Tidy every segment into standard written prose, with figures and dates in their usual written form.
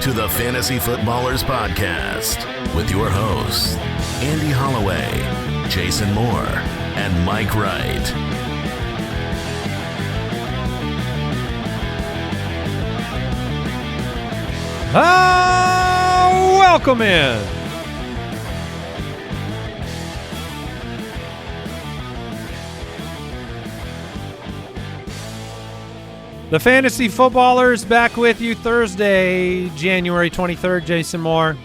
to the Fantasy Footballers Podcast with your hosts, Andy Holloway, Jason Moore, and Mike Wright. Welcome in. The Fantasy Footballers back with you Thursday, January 23rd. Jason Moore,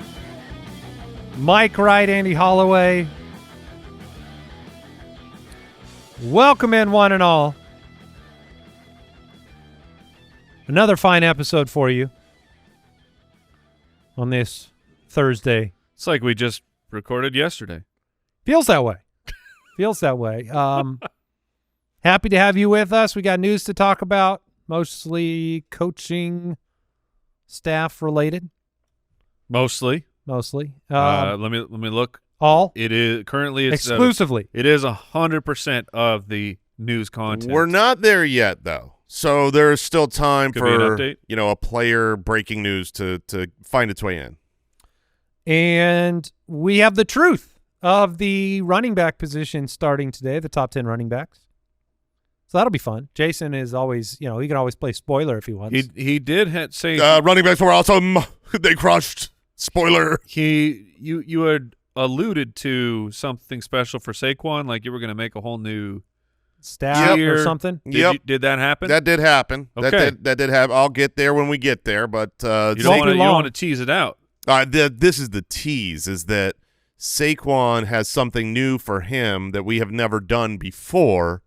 Mike Wright, Andy Holloway. Welcome in, one and all. Another fine episode for you on this Thursday. It's like we just recorded yesterday. Feels that way. Feels that way. Happy to have you with us. We got news to talk about. Mostly coaching staff related. Mostly. Let me look. All. It is currently it's exclusively. It is 100% of the news content. We're not there yet, though. So there's still time Could be an for update. a player breaking news to find its way in. And we have the truth of the running back position starting today, the top 10 running backs. So that'll be fun. Jason is always, he can always play spoiler if he wants. He did say running backs were awesome. They crushed. Spoiler. You had alluded to something special for Saquon, like you were going to make a whole new staff or something. Did that happen? That did happen. Okay. That did happen. I'll get there when we get there, but you don't want to tease it out. This is the tease, is that Saquon has something new for him that we have never done before,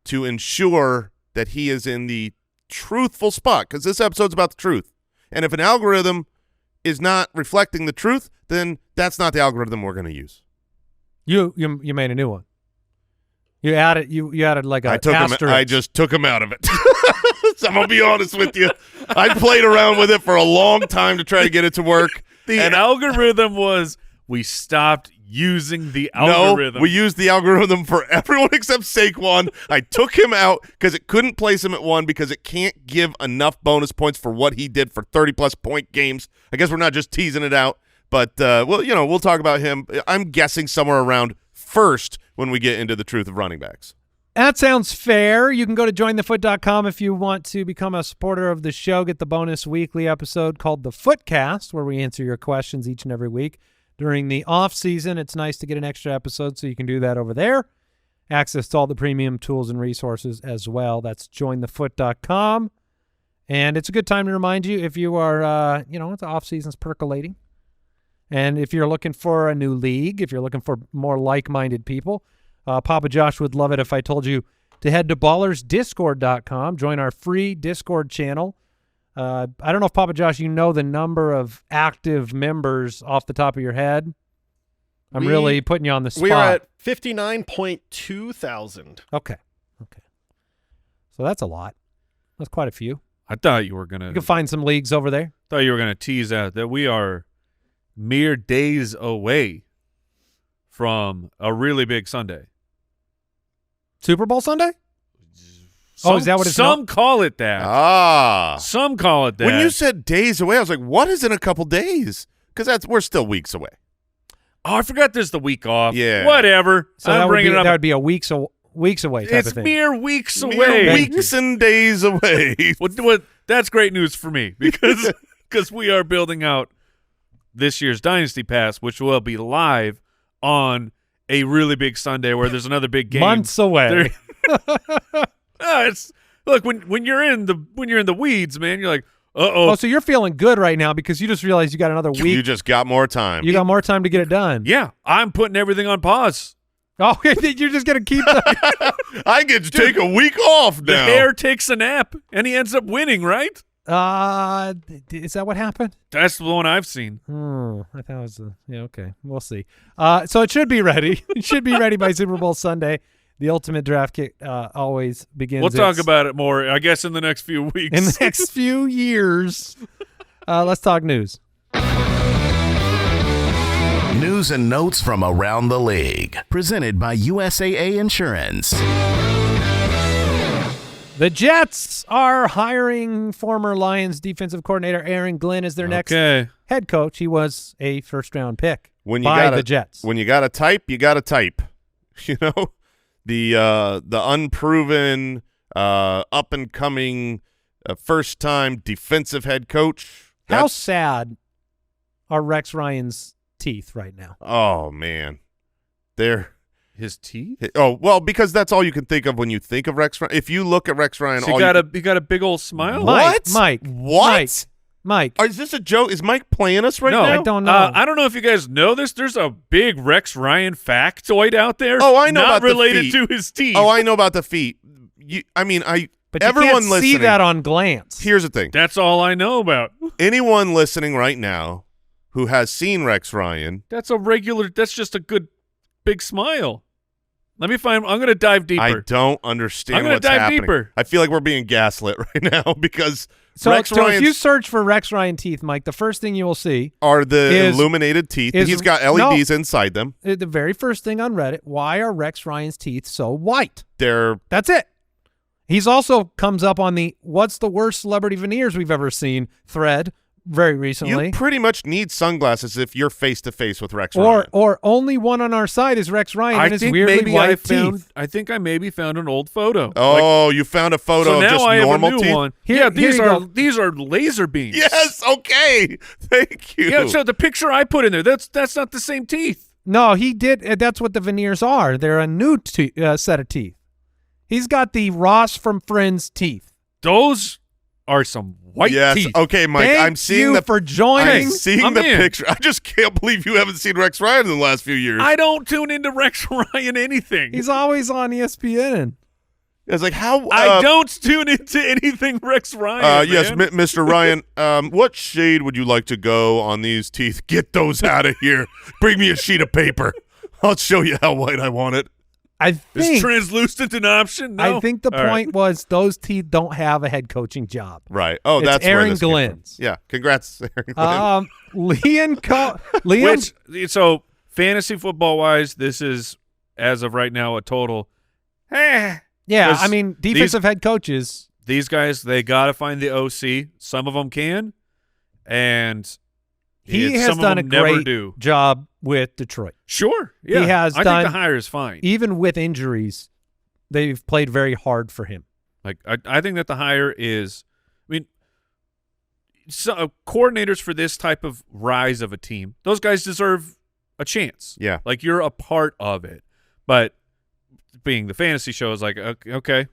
to ensure that he is in the truthful spot, because this episode's about the truth. And if an algorithm is not reflecting the truth, then that's not the algorithm we're going to use. You made a new one. You added like a asterisk. I just took him out of it. So I'm going to be honest with you. I played around with it for a long time to try to get it to work. An algorithm was we stopped using the algorithm. No, we used the algorithm for everyone except Saquon. I took him out because it couldn't place him at 1 because it can't give enough bonus points for what he did for 30-plus point games. I guess we're not just teasing it out, but we'll talk about him. I'm guessing somewhere around first when we get into the truth of running backs. That sounds fair. You can go to jointhefoot.com if you want to become a supporter of the show. Get the bonus weekly episode called The Footcast, where we answer your questions each and every week. During the off season, it's nice to get an extra episode, so you can do that over there. Access to all the premium tools and resources as well. That's jointhefoot.com. And it's a good time to remind you, if you are, the off season's percolating. And if you're looking for a new league, if you're looking for more like-minded people, Papa Josh would love it if I told you to head to ballersdiscord.com, join our free Discord channel. I don't know if, Papa Josh, you know the number of active members off the top of your head. I'm really putting you on the spot. We're at 59.2 thousand. Okay. So that's a lot. That's quite a few. I thought you were going to. You can find some leagues over there. Thought you were going to tease out that we are mere days away from a really big Sunday. Super Bowl Sunday? Is that what it's Some call it that. Some call it that. When you said days away, I was like, what is in a couple days? Because we're still weeks away. Oh, I forgot there's the week off. Yeah. Whatever. So I'm bringing it up. that would be a weeks away type it's of thing. mere weeks away. Mere weeks and days away. That's great news for me because we are building out this year's Dynasty Pass, which will be live on a really big Sunday where there's another big game. Months away. Look, when you're in the weeds, man, you're like, uh-oh. Oh, so you're feeling good right now because you just realized you got another week. You just got more time. You got more time to get it done. Yeah, I'm putting everything on pause. Oh, you're just going to keep I get to take a week off now. The hare takes a nap, and he ends up winning, right? Is that what happened? That's the one I've seen. I thought it was okay. We'll see. So it should be ready. It should be ready by Super Bowl Sunday. The ultimate draft kit always begins. We'll talk about it more, I guess, in the next few weeks. In the next few years. Let's talk news. News and notes from around the league. Presented by USAA Insurance. The Jets are hiring former Lions defensive coordinator Aaron Glenn as their next head coach. He was a first-round pick by the Jets. When you got to type, you got to type. You know, the unproven, up-and-coming, first-time defensive head coach. How sad are Rex Ryan's teeth right now? Oh, man. They're... His teeth? Oh, well, because that's all you can think of when you think of Rex Ryan. If you look at Rex Ryan, so you got a big old smile? What? Mike. Is this a joke? Is Mike playing us right now? I don't know. I don't know if you guys know this. There's a big Rex Ryan factoid out there. Oh, I know not about the related feet. to his teeth. Oh, I know about the feet. But everyone you can't listening, see that on glance. Here's the thing. That's all I know about. Anyone listening right now who has seen Rex Ryan. That's just a good big smile. Let me find. I'm going to dive deeper. I don't understand. I'm going to dive happening. Deeper. I feel like we're being gaslit right now because so Rex if you search for Rex Ryan teeth, Mike, the first thing you will see are the illuminated teeth. He's got LEDs inside them. The very first thing on Reddit: why are Rex Ryan's teeth so white? That's it. He's also comes up on the "What's the worst celebrity veneers we've ever seen?" thread very recently. You pretty much need sunglasses if you're face to face with Rex Ryan. Or only one on our side is Rex Ryan and his weirdly white teeth. I think I maybe found an old photo. Oh, you found a photo of just normal teeth? One. These are laser beams. Yes, okay. Thank you. Yeah, so the picture I put in there, that's not the same teeth. No, he did. That's what the veneers are. They're a new set of teeth. He's got the Ross from Friends teeth. Those are some white teeth. Okay, Mike. I'm seeing for joining. I'm seeing the picture. I just can't believe you haven't seen Rex Ryan in the last few years. I don't tune into Rex Ryan anything. He's always on ESPN. It's like how I don't tune into anything Rex Ryan. Yes, Mr. Ryan. What shade would you like to go on these teeth? Get those out of here. Bring me a sheet of paper. I'll show you how white I want it. I think is translucent an option? No? I think the point was those teeth don't have a head coaching job. Right. Oh, it's that's Aaron where this Glenn's. Yeah. Congrats, Aaron Glenn. So fantasy football wise, this is as of right now a total. Yeah, I mean defensive head coaches. These guys, they got to find the OC. Some of them can, and he has done a great job with Detroit. Sure. Yeah. He has I think the hire is fine. Even with injuries, they've played very hard for him. Like I think that the hire is – I mean, coordinators for this type of rise of a team, those guys deserve a chance. Yeah. Like you're a part of it. But being the fantasy show is like, okay,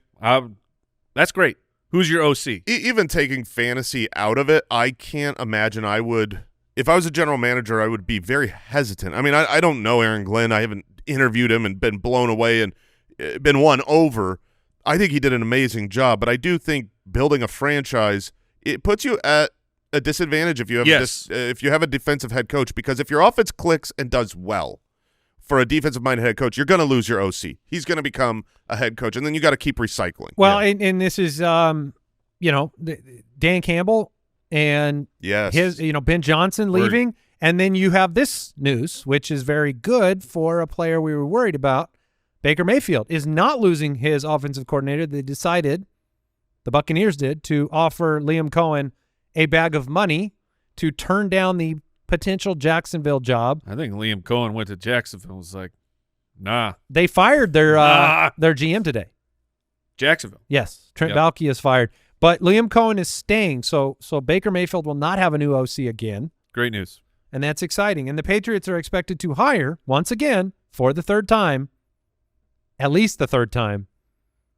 that's great. Who's your OC? Even taking fantasy out of it, I can't imagine I would – if I was a general manager, I would be very hesitant. I mean, I don't know Aaron Glenn. I haven't interviewed him and been blown away and been won over. I think he did an amazing job, but I do think building a franchise, it puts you at a disadvantage if you have if you have a defensive head coach, because if your offense clicks and does well for a defensive-minded head coach, you're going to lose your OC. He's going to become a head coach, and then you got to keep recycling. Well, and this is, Dan Campbell – and his, Ben Johnson leaving, and then you have this news, which is very good for a player we were worried about. Baker Mayfield is not losing his offensive coordinator. They decided, the Buccaneers did, to offer Liam Cohen a bag of money to turn down the potential Jacksonville job. I think Liam Cohen went to Jacksonville and was like, nah. They fired their GM today. Jacksonville. Yes, Trent Baalke is fired. But Liam Cohen is staying, so Baker Mayfield will not have a new OC again. Great news. And that's exciting. And the Patriots are expected to hire, once again, for the third time, at least the third time,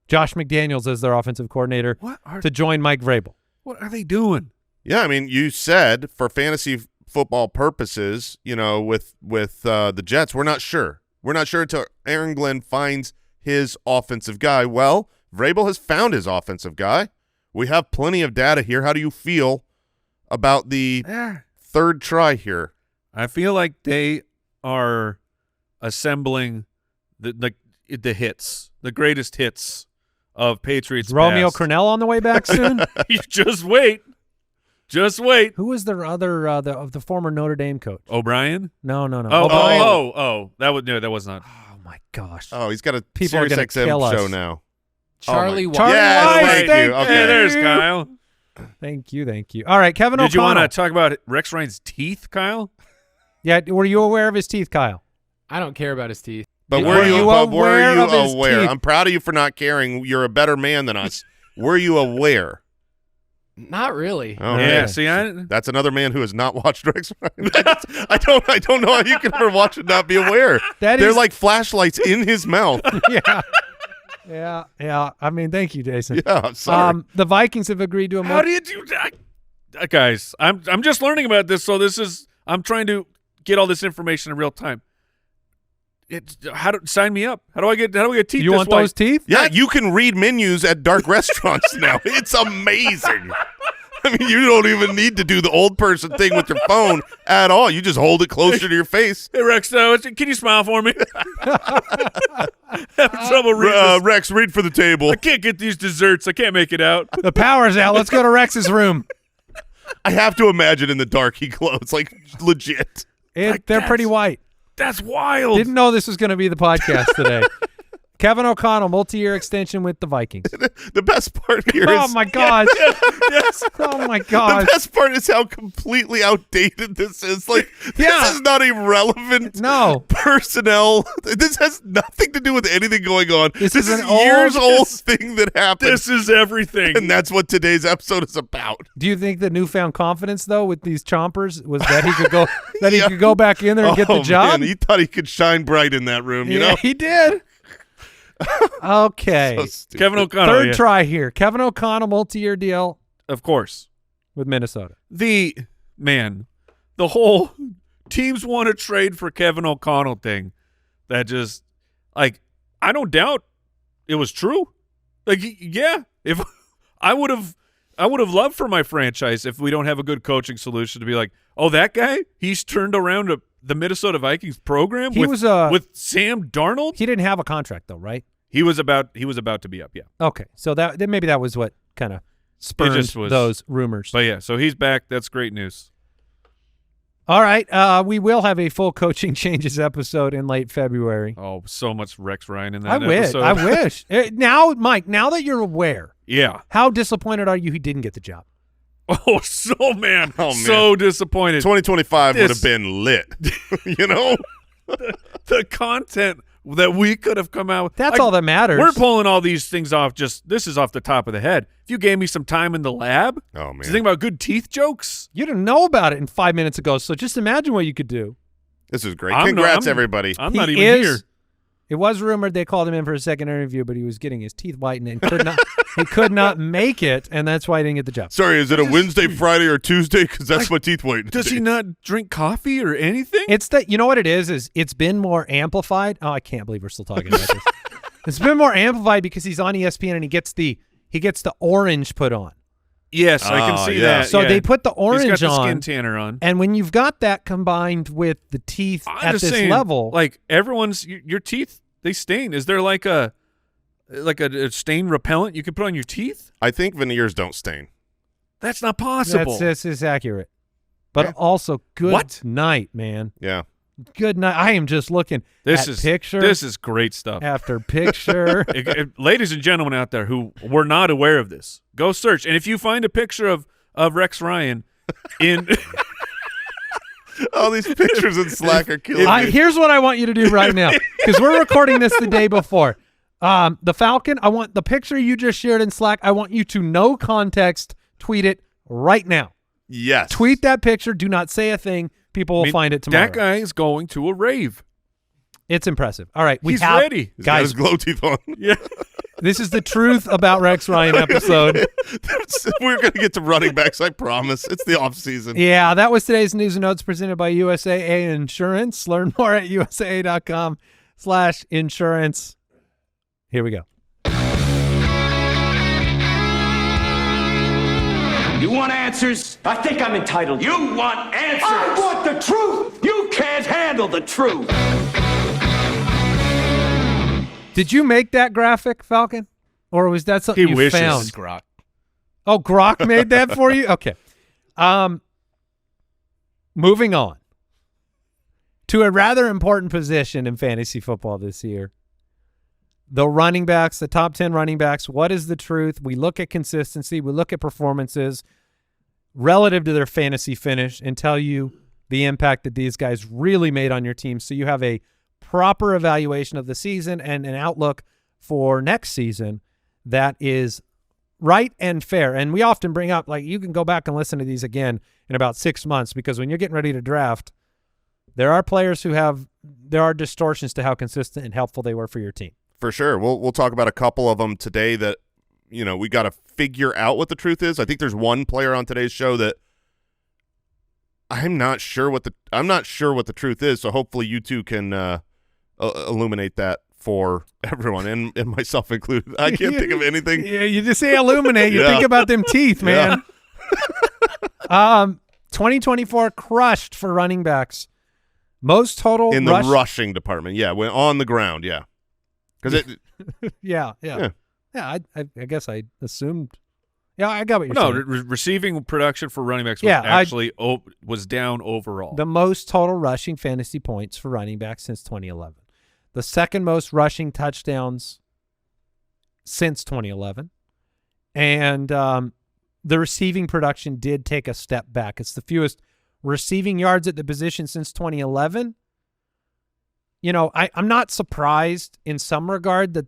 Josh McDaniels as their offensive coordinator to join Mike Vrabel. What are they doing? Yeah, I mean, you said for fantasy football purposes, with the Jets, we're not sure. We're not sure until Aaron Glenn finds his offensive guy. Well, Vrabel has found his offensive guy. We have plenty of data here. How do you feel about the third try here? I feel like they are assembling the hits, the greatest hits of Patriots. Romeo past. Crennel on the way back soon? You just wait. Just wait. Who was their other of the former Notre Dame coach? O'Brien? No. Oh. That was not. Oh my gosh. Oh, he's got a People Sirius XM show now. Charlie White. Charlie Yes, White, thank thank you. Okay. Yeah, there's Kyle. Thank you. All right, Kevin Did you O'Connell. want to talk about Rex Ryan's teeth, Kyle? Yeah, were you aware of his teeth, Kyle? I don't care about his teeth. But Were you aware of his teeth? I'm proud of you for not caring. You're a better man than us. Were you aware? Not really. Oh, Yeah, man. see, That's another man who has not watched Rex Ryan. I don't know how you can ever watch and not be aware. They're like flashlights in his mouth. Yeah. I mean, thank you, Jason. Yeah, I'm sorry. The Vikings have agreed to a how do you do that? Guys, I'm just learning about this, so I'm trying to get all this information in real time. Sign me up? How do I get teeth? You want those teeth? Yeah, you can read menus at dark restaurants now. It's amazing. I mean, you don't even need to do the old person thing with your phone at all. You just hold it closer to your face. Hey, Rex, can you smile for me? Having trouble reading Rex, read for the table. I can't get these desserts. I can't make it out. The power's out. Let's go to Rex's room. I have to imagine in the dark he glows, like legit. They're pretty white. That's wild. Didn't know this was going to be the podcast today. Kevin O'Connell, multi-year extension with the Vikings. The best part here is Oh, my God. Yes. Oh, my God. the best part is how completely outdated this is. Like, this is not a relevant personnel. This has nothing to do with anything going on. This is an a years-old thing that happened. This is everything. And that's what today's episode is about. Do you think the newfound confidence, though, with these chompers was that he could go he could go back in there and get the job? Man, he thought he could shine bright in that room, you know? He did. Okay. So Kevin O'Connell. Third try here. Kevin O'Connell, multi-year deal Of course. with Minnesota. The whole teams want to trade for Kevin O'Connell thing, that just, like, I don't doubt it was true. Like, yeah, if I would have loved for my franchise, if we don't have a good coaching solution, to be like, oh, that guy, he's turned around the Minnesota Vikings program with Sam Darnold. He didn't have a contract though, right? He was about to be up, yeah. Okay, so then maybe that was what kind of spurred those rumors. But yeah, so he's back. That's great news. All right, we will have a full coaching changes episode in late February. Oh, so much Rex Ryan in that I episode. wish. Now, Mike, now that you're aware, Yeah. how disappointed are you he didn't get the job? Oh, so disappointed. 2025 would have been lit, you know? The content that we could have come out with. That's all that matters. We're pulling all these things off. This is off the top of the head. If you gave me some time in the lab, Oh, man. to think about good teeth jokes. You didn't know about it 5 minutes ago, so just imagine what you could do. This is great. Congrats, everybody. I'm He not even is- here. It was rumored they called him in for a second interview, but he was getting his teeth whitened and he could not make it, and that's why he didn't get the job. Sorry, is it a Wednesday, Friday, or Tuesday? Because that's my teeth white. Does he not drink coffee or anything? It's that, you know what it is it's been more amplified. Oh, I can't believe we're still talking about this. It's been more amplified because he's on ESPN and he gets the orange put on. Yes, I can see yeah. that. So yeah. they put the orange He's got the on. skin tanner on. And when you've got that combined with the teeth I'm at just this saying, level, like your teeth, they stain. Is there like a stain repellent you can put on your teeth? I think veneers don't stain. That's not possible. this is accurate. But Yeah. also, good What? night, man. Yeah. Good night. I am just looking at picture This is great stuff. after picture. Ladies and gentlemen out there who were not aware of this, go search. And if you find a picture of Rex Ryan in All these pictures in Slack are killing me. Here's what I want you to do right now, because we're recording this the day before. The Falcon, I want the picture you just shared in Slack. I want you to, no context, tweet it right now. Yes. Tweet that picture. Do not say a thing. People will find it tomorrow. That guy is going to a rave. It's impressive. All right. He's ready. He's got his Guys, glow teeth on. Yeah. this is the truth about Rex Ryan episode. We're going to get to running backs, I promise. It's the off season. Yeah, that was today's news and notes presented by USAA Insurance. Learn more at usaa.com/insurance. Here we go. You want answers? I think I'm entitled. You want answers? I want the truth. You can't handle the truth. Did you make that graphic, Falcon? Or was that something He you wishes. found? Grok. Oh, Grok made that for you? Okay. Moving on to a rather important position in fantasy football this year. the running backs, the top 10 running backs, what is the truth? We look at consistency. We look at performances relative to their fantasy finish and tell you the impact that these guys really made on your team, so you have a proper evaluation of the season and an outlook for next season that is right and fair. And we often bring up, like, you can go back and listen to these again in about 6 months, because when you're getting ready to draft, there are players there are distortions to how consistent and helpful they were for your team. For sure. We'll talk about a couple of them today that, we got to figure out what the truth is. I think there's one player on today's show that I'm not sure what the truth is. So hopefully you two can illuminate that for everyone and myself included. I can't think of anything. Yeah, you just say illuminate. You think about them teeth, man. 2024 crushed for running backs. Most total in the rushing department. Yeah, when on the ground. Yeah, because it. yeah. I guess I assumed. Yeah, I got what you're saying. Receiving production for running backs was was down overall. The most total rushing fantasy points for running backs since 2011. The second most rushing touchdowns since 2011. And the receiving production did take a step back. It's the fewest receiving yards at the position since 2011. I'm not surprised in some regard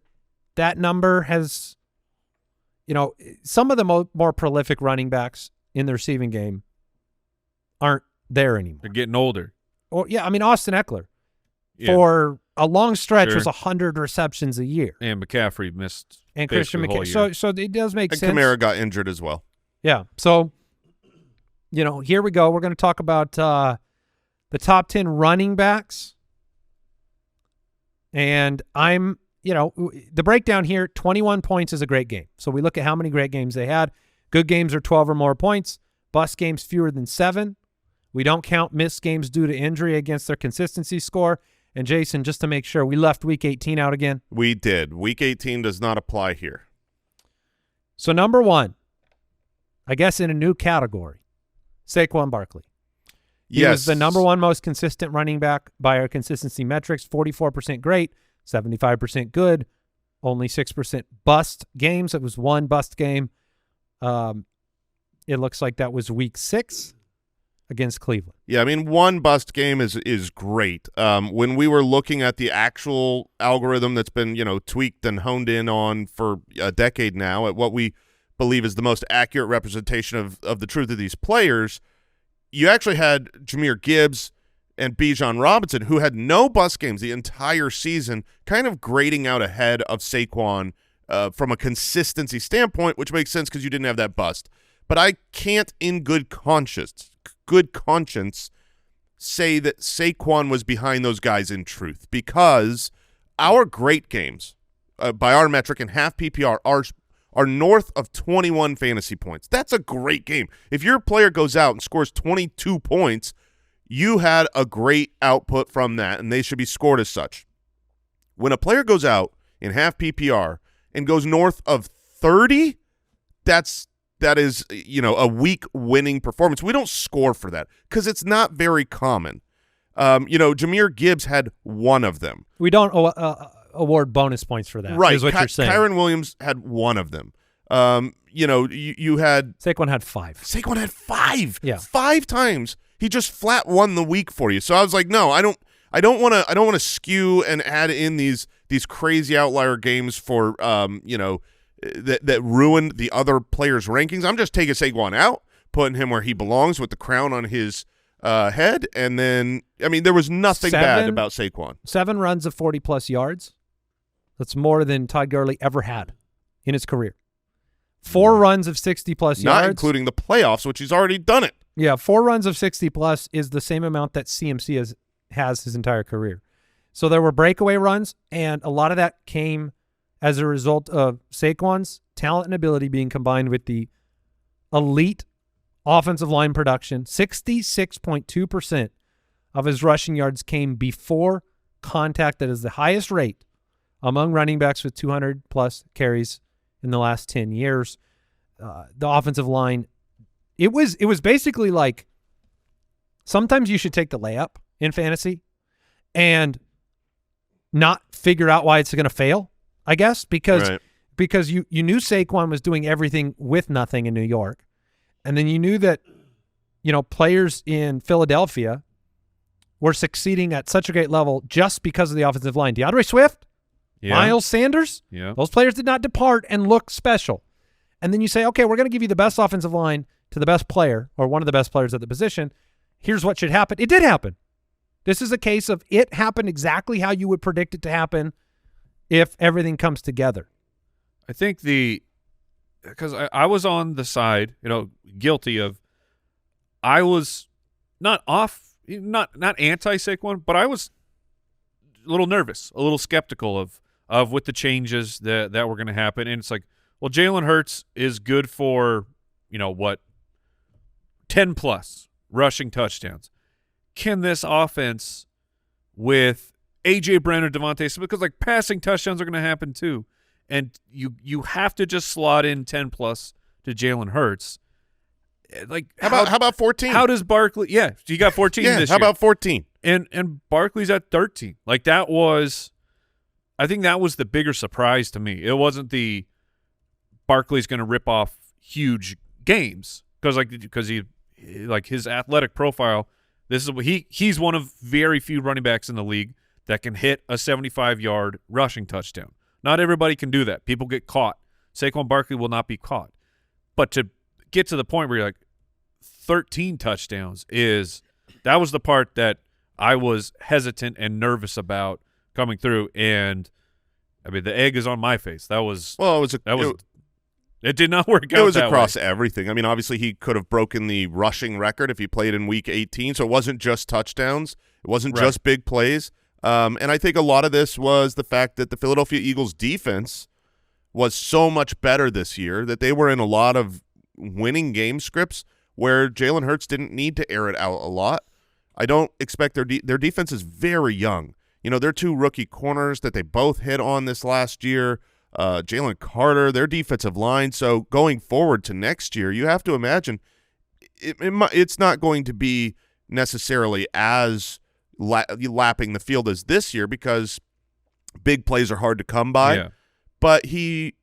that number has, some of the more prolific running backs in the receiving game aren't there anymore. They're getting older. Austin Eckler for a long stretch was 100 receptions a year. And McCaffrey missed. And Christian McCaffrey. So it does make sense. And Kamara got injured as well. Yeah. So, here we go. We're going to talk about the top 10 running backs. And the breakdown here, 21 points is a great game. So we look at how many great games they had. Good games are 12 or more points. Bust games fewer than 7. We don't count missed games due to injury against their consistency score. And Jason, just to make sure, we left Week 18 out again. We did. Week 18 does not apply here. So number 1, I guess in a new category, Saquon Barkley. He was the number 1 most consistent running back by our consistency metrics, 44% great, 75% good, only 6% bust games. It was 1 bust game. It looks like that was Week 6 against Cleveland. Yeah, 1 bust game is great. When we were looking at the actual algorithm that's been, tweaked and honed in on for a decade now at what we believe is the most accurate representation of the truth of these players, you actually had Jahmyr Gibbs and Bijan Robinson, who had no bust games the entire season, kind of grading out ahead of Saquon from a consistency standpoint, which makes sense because you didn't have that bust. But I can't in good conscience say that Saquon was behind those guys in truth, because our great games, by our metric in half PPR, are north of 21 fantasy points. That's a great game. If your player goes out and scores 22 points, you had a great output from that, and they should be scored as such. When a player goes out in half PPR and goes north of 30, that is, a weak winning performance. We don't score for that because it's not very common. Jahmyr Gibbs had 1 of them. We don't award bonus points for that. Right. Is what you're saying. Kyren Williams had 1 of them. You had Saquon had 5. Saquon had 5. Yeah. 5 times. He just flat won the week for you. So I was like, no, I don't want to skew and add in these crazy outlier games for that ruined the other players' rankings. I'm just taking Saquon out, putting him where he belongs with the crown on his head, and then there was nothing bad about Saquon. 7 runs of 40+ yards. That's more than Todd Gurley ever had in his career. 4 runs of 60+ yards. Not including the playoffs, which he's already done it. Yeah, 4 runs of 60+ is the same amount that CMC has his entire career. So there were breakaway runs, and a lot of that came as a result of Saquon's talent and ability being combined with the elite offensive line production. 66.2% of his rushing yards came before contact. That is the highest rate among running backs with 200+ carries in the last 10 years. The offensive line, it was basically like sometimes you should take the layup in fantasy and not figure out why it's going to fail. I guess, because Right. because you knew Saquon was doing everything with nothing in New York, and then you knew that players in Philadelphia were succeeding at such a great level just because of the offensive line. DeAndre Swift, Miles Sanders, those players did not depart and look special. And then you say, okay, we're going to give you the best offensive line to the best player or one of the best players at the position. Here's what should happen. It did happen. This is a case of it happened exactly how you would predict it to happen if everything comes together. I think because I was on the side, guilty of, I was not anti Saquon, but I was a little nervous, a little skeptical of with the changes that were going to happen. And it's like, well, Jalen Hurts is good for, 10 plus rushing touchdowns. Can this offense with A.J. Brown or Devontae Smith, because passing touchdowns are going to happen too, and you have to just slot in 10 plus to Jalen Hurts. How about 14? How does Barkley? Yeah, you got 14 this year. How about 14? And Barkley's at 13. I think that was the bigger surprise to me. It wasn't the Barkley's going to rip off huge games because he his athletic profile. This is what he's one of very few running backs in the league that can hit a 75-yard rushing touchdown. Not everybody can do that. People get caught. Saquon Barkley will not be caught. But to get to the point where you're 13 touchdowns that was the part that I was hesitant and nervous about coming through. And I mean, the egg is on my face. It did not work out. It was that across way. everything. I mean, obviously he could have broken the rushing record if he played in week 18. So it wasn't just touchdowns. It wasn't just big plays. And I think a lot of this was the fact that the Philadelphia Eagles defense was so much better this year that they were in a lot of winning game scripts where Jalen Hurts didn't need to air it out a lot. I don't expect their defense is very young. They're two rookie corners that they both hit on this last year. Jalen Carter, their defensive line. So going forward to next year, you have to imagine it's not going to be necessarily as lapping the field as this year because big plays are hard to come by. Yeah. But he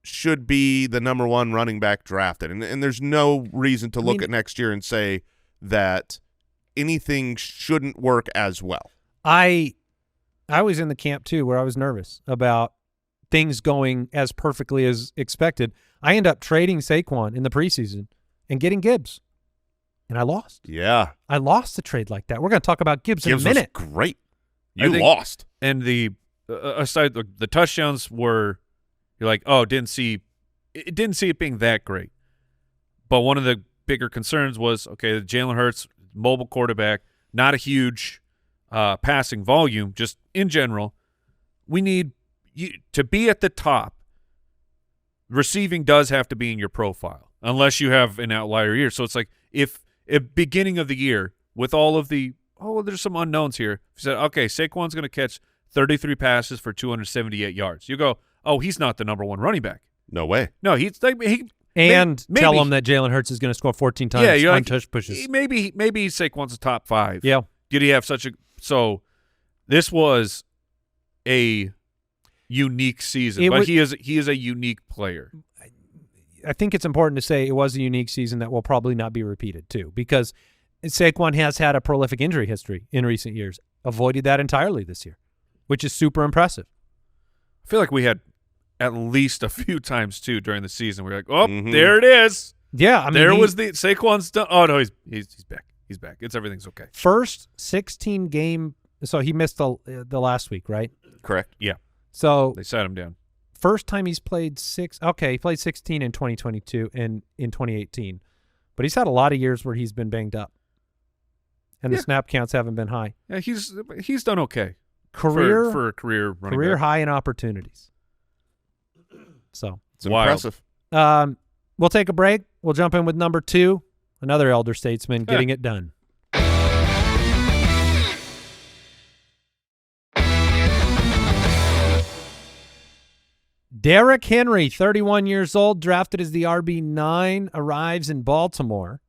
should be the number one running back drafted. And there's no reason to look at next year and say that anything shouldn't work as well. I was in the camp too where I was nervous about things going as perfectly as expected. I end up trading Saquon in the preseason and getting Gibbs, and I lost. Yeah. I lost the trade like that. We're going to talk about Gibbs in a minute. Was great. I You think- lost. And the aside the touchdowns were, you're didn't see it being that great. But one of the bigger concerns was, okay, Jalen Hurts, mobile quarterback, not a huge passing volume, just in general. We need you to be at the top. Receiving does have to be in your profile, unless you have an outlier year. So it's if beginning of the year with all of the there's some unknowns here. If you said, okay, Saquon's going to catch 33 passes for 278 yards. You go, oh, he's not the number one running back. No way. No, he's And maybe, tell him that Jalen Hurts is going to score 14 times. Yeah, you're on tush pushes. Maybe Saquon's a top 5. Yeah. Did he have such a so? This was a unique season, but he is a unique player. I think it's important to say it was a unique season that will probably not be repeated too, because Saquon has had a prolific injury history in recent years. Avoided that entirely this year, which is super impressive. I feel like we had at least a few times too during the season. We're like, there it is. Yeah, I mean, there was the Saquon's done. Oh no, he's back. He's back. Everything's okay. First 16 game. So he missed the last week, right? Correct. Yeah. So They sat him down. first time he's played he played 16 in 2022 and in 2018. But he's had a lot of years where he's been banged up. And the snap counts haven't been high. Yeah, he's done okay. Career for a career running career back. high in opportunities. So It's Wild. impressive. we'll take a break. We'll jump in with number 2, another elder statesman getting it done. Derrick Henry, 31 years old, drafted as the RB9, arrives in Baltimore.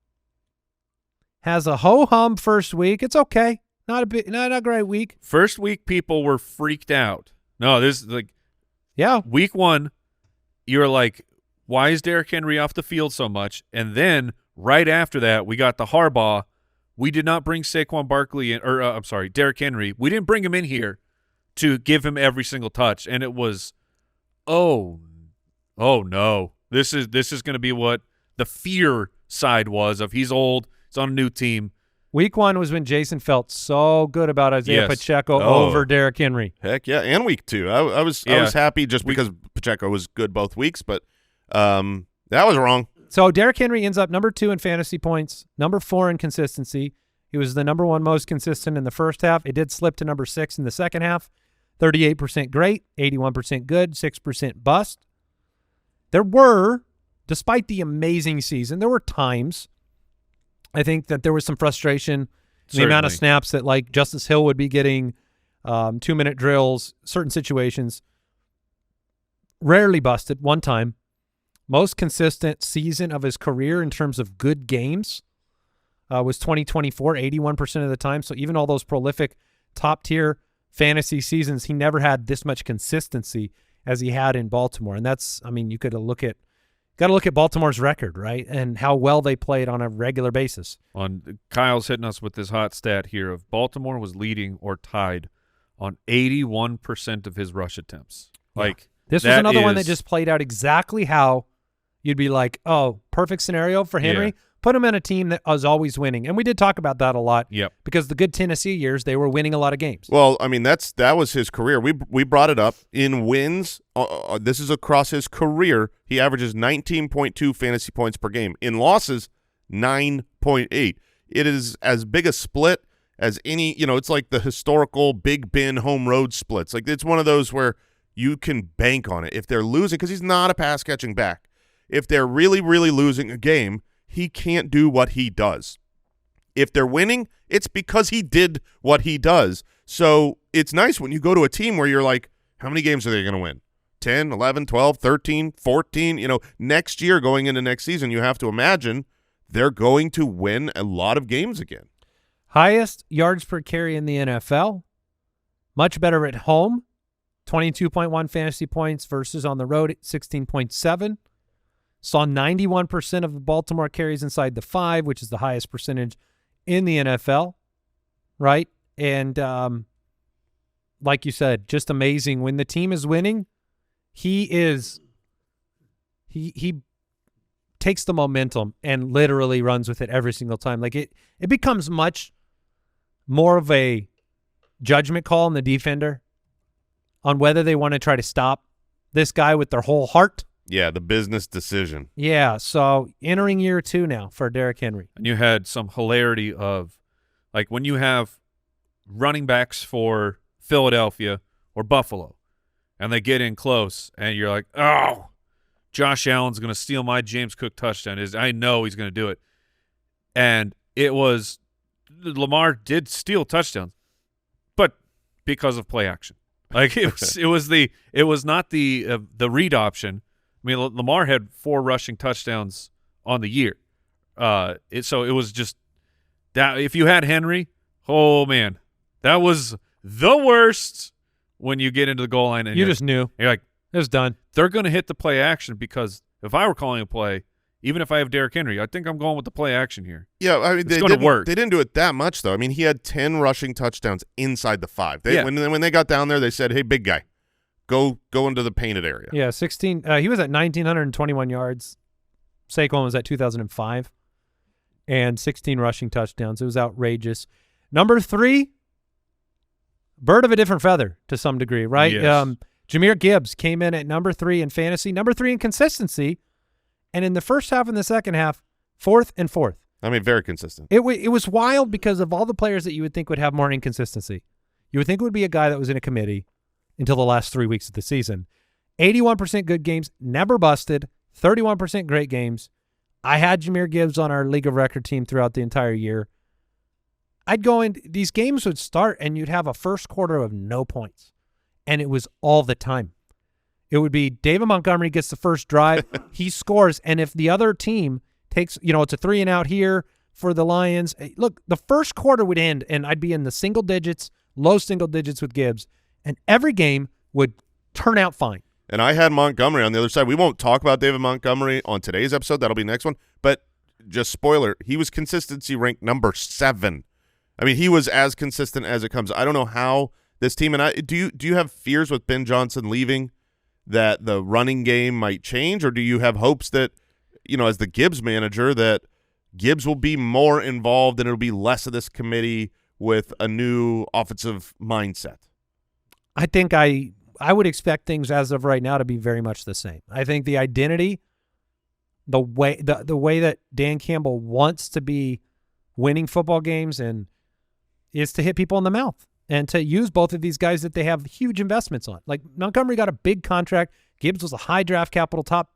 Has a ho-hum first week. It's okay. Not a great week. First week, people were freaked out. No, this is Yeah. Week 1, you're like, why is Derrick Henry off the field so much? And then right after that, we got the Harbaugh. We did not bring Saquon Barkley in, or I'm sorry, Derrick Henry. We didn't bring him in here to give him every single touch. And it was, oh no. This is going to be what the fear side was of he's old, he's on a new team. Week 1 was when Jason felt so good about Isaiah Pacheco over Derrick Henry. Heck yeah, and week 2. I was happy just because Pacheco was good both weeks, but that was wrong. So Derrick Henry ends up number 2 in fantasy points, number 4 in consistency. He was the number 1 most consistent in the first half. It did slip to number 6 in the second half. 38% great, 81% good, 6% bust. There were, despite the amazing season, there were times I think that there was some frustration in the amount of snaps that like Justice Hill would be getting, 2-minute drills, certain situations. Rarely busted, one time. Most consistent season of his career in terms of good games was 2024, 81% of the time. So even all those prolific top-tier fantasy seasons, he never had this much consistency as he had in Baltimore. And that's, I mean, you could look at Baltimore's record, right, and how well they played on a regular basis. Kyle's hitting us with this hot stat here of Baltimore was leading or tied on 81% of his rush attempts. Yeah. Like this was another one that just played out exactly how you'd be like, oh, perfect scenario for Henry. Yeah. Put him in a team that was always winning. And we did talk about that a lot. Yep. Because the good Tennessee years, they were winning a lot of games. Well, I mean, that was his career. We brought it up. In wins, this is across his career, he averages 19.2 fantasy points per game. In losses, 9.8. It is as big a split as any, it's like the historical Big Ben home road splits. Like, it's one of those where you can bank on it. If they're losing, because he's not a pass-catching back, if they're really, really losing a game, he can't do what he does. If they're winning, it's because he did what he does. So it's nice when you go to a team where you're like, how many games are they going to win? 10, 11, 12, 13, 14? Next year going into next season, you have to imagine they're going to win a lot of games again. Highest yards per carry in the NFL. Much better at home. 22.1 fantasy points versus on the road at 16.7. Saw 91% of the Baltimore carries inside the 5, which is the highest percentage in the NFL, right? And like you said, just amazing. When the team is winning, he takes the momentum and literally runs with it every single time. Like it becomes much more of a judgment call on the defender on whether they want to try to stop this guy with their whole heart. Yeah, the business decision. Yeah, so entering year 2 now for Derrick Henry. And you had some hilarity of, like, when you have running backs for Philadelphia or Buffalo, and they get in close, and you're like, oh, Josh Allen's going to steal my James Cook touchdown. I know he's going to do it. And it was Lamar did steal touchdowns, but because of play action. Like it was not the read option. I mean, Lamar had 4 rushing touchdowns on the year. So it was just that if you had Henry, oh, man, that was the worst when you get into the goal line. And you just knew. You're like, it was done. They're going to hit the play action because if I were calling a play, even if I have Derrick Henry, I think I'm going with the play action here. Yeah, I mean, it's going to work. They didn't do it that much, though. I mean, he had 10 rushing touchdowns inside the 5. When they got down there, they said, hey, big guy. Go into the painted area. Yeah, 16. He was at 1,921 yards. Saquon was at 2,005. And 16 rushing touchdowns. It was outrageous. Number 3, bird of a different feather to some degree, right? Yes. Jahmyr Gibbs came in at number 3 in fantasy, number 3 in consistency, and in the first half and the second half, 4th and 4th. I mean, very consistent. It was wild because of all the players that you would think would have more inconsistency. You would think it would be a guy that was in a committee until the last 3 weeks of the season. 81% good games, never busted, 31% great games. I had Jahmyr Gibbs on our League of Record team throughout the entire year. I'd go in, these games would start and you'd have a first quarter of no points. And it was all the time. It would be David Montgomery gets the first drive, he scores, and if the other team takes, it's a 3 and out here for the Lions. Look, the first quarter would end and I'd be in the single digits, low single digits with Gibbs. And every game would turn out fine. And I had Montgomery on the other side. We won't talk about David Montgomery on today's episode. That'll be next one. But just spoiler, he was consistency ranked number 7. I mean, he was as consistent as it comes. I don't know how this team – do you have fears with Ben Johnson leaving that the running game might change, or do you have hopes that, as the Gibbs manager, that Gibbs will be more involved and it'll be less of this committee with a new offensive mindset? I think I would expect things as of right now to be very much the same. I think the identity, the way that Dan Campbell wants to be winning football games and is to hit people in the mouth and to use both of these guys that they have huge investments on. Like Montgomery got a big contract. Gibbs was a high draft capital top